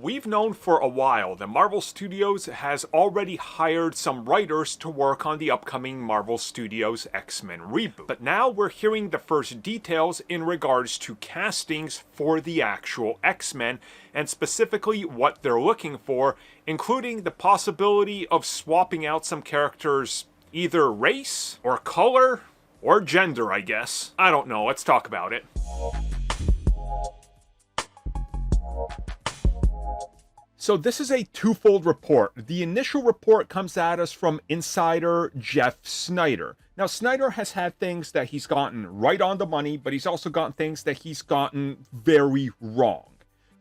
We've known for a while that Marvel Studios has already hired some writers to work on the upcoming Marvel Studios X-Men reboot. But now we're hearing the first details in regards to castings for the actual X-Men, and specifically what they're looking for, including the possibility of swapping out some characters' either race, or color, or gender, I guess. I don't know, let's talk about it. So this is a twofold report. The initial report comes at us from insider Jeff Snyder. Now, Snyder has had things that he's gotten right on the money, but he's also gotten things that he's gotten very wrong.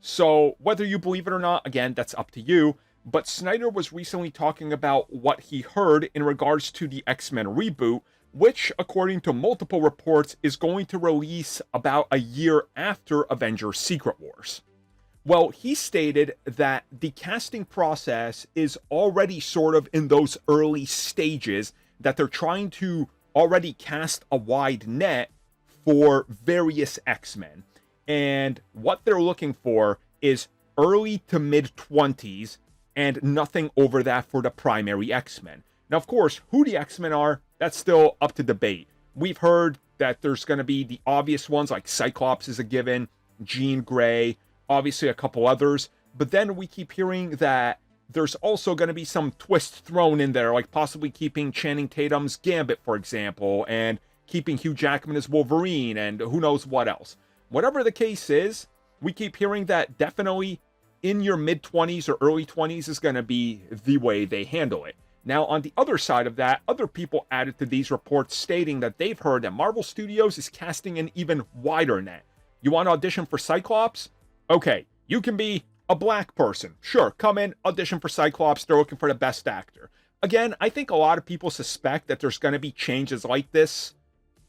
So whether you believe it or not, again, that's up to you. But Snyder was recently talking about what he heard in regards to the X-Men reboot, which, according to multiple reports, is going to release about a year after Avengers Secret Wars. Well, he stated that the casting process is already sort of in those early stages, that they're trying to already cast a wide net for various X-Men. And what they're looking for is early to mid-20s and nothing over that for the primary X-Men. Now, of course, who the X-Men are, that's still up to debate. We've heard that there's going to be the obvious ones like Cyclops is a given, Jean Grey, obviously a couple others, but then we keep hearing that there's also going to be some twists thrown in there, like possibly keeping Channing Tatum's Gambit, for example, and keeping Hugh Jackman as Wolverine, and who knows what else. Whatever the case is, we keep hearing that definitely in your mid-20s or early 20s is going to be the way they handle it. Now, on the other side of that, other people added to these reports stating that they've heard that Marvel Studios is casting an even wider net. You want to audition for Cyclops? Okay, you can be a black person. Sure, come in, audition for Cyclops. They're looking for the best actor. Again, I think a lot of people suspect that there's going to be changes like this,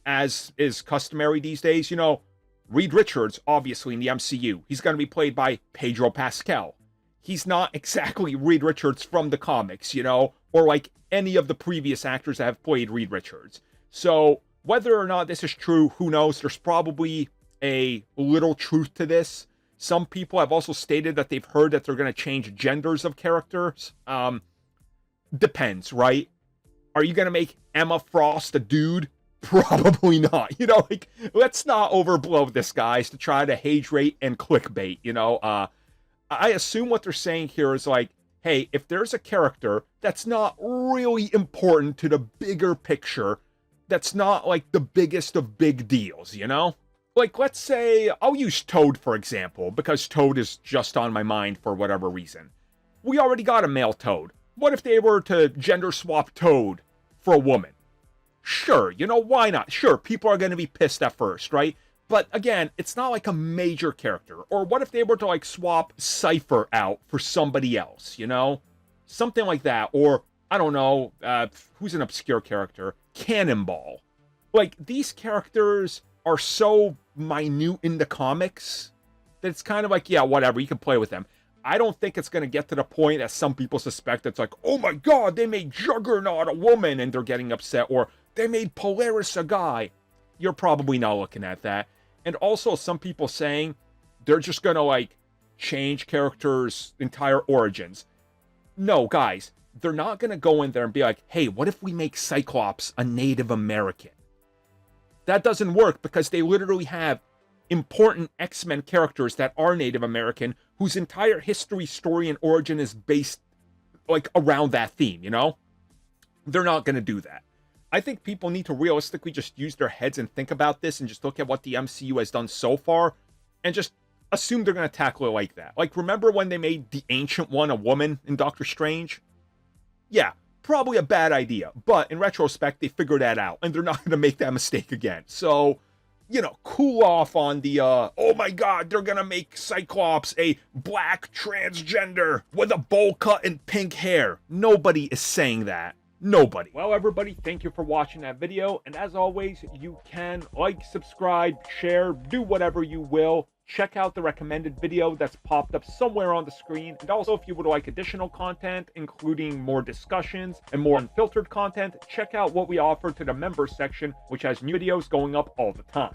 as is customary these days. You know, Reed Richards, obviously in the MCU, he's going to be played by Pedro Pascal. He's not exactly Reed Richards from the comics, you know, or like any of the previous actors that have played Reed Richards. So whether or not this is true, who knows? There's probably a little truth to this. Some people have also stated that they've heard that they're going to change genders of characters. Depends, right? Are you going to make Emma Frost a dude? Probably not. You know, like, let's not overblow this, guys, to try to hate rate and clickbait, you know? I assume what they're saying here is like, hey, if there's a character that's not really important to the bigger picture, that's not like the biggest of big deals, you know? Like, let's say, I'll use Toad, for example, because Toad is just on my mind for whatever reason. We already got a male Toad. What if they were to gender swap Toad for a woman? Sure, you know, why not? Sure, people are going to be pissed at first, right? But again, it's not like a major character. Or what if they were to, like, swap Cypher out for somebody else, you know? Something like that. Or, I don't know, who's an obscure character? Cannonball. Like, these characters are so minute in the comics that it's kind of like, yeah, whatever, you can play with them. I don't think it's going to get to the point that some people suspect it's like, oh my god, they made Juggernaut a woman and they're getting upset, or they made Polaris a guy. You're probably not looking at that. And also some people saying they're just going to like change characters' entire origins. No, guys, they're not going to go in there and be like, hey, what if we make Cyclops a Native American? That doesn't work because they literally have important X-Men characters that are Native American whose entire history, story, and origin is based like around that theme, you know? They're not going to do that. I think people need to realistically just use their heads and think about this and just look at what the MCU has done so far and just assume they're going to tackle it like that. Like, remember when they made the Ancient One a woman in Doctor Strange? Yeah. Probably a bad idea, but in retrospect, they figured that out, and they're not going to make that mistake again. So, you know, cool off on the, oh my god, they're going to make Cyclops a black transgender with a bowl cut and pink hair. Nobody is saying that. Nobody. Well, everybody, thank you for watching that video, and as always, you can like, subscribe, share, do whatever you will. Check out the recommended video that's popped up somewhere on the screen. And also, if you would like additional content, including more discussions and more unfiltered content, check out what we offer to the members section, which has new videos going up all the time.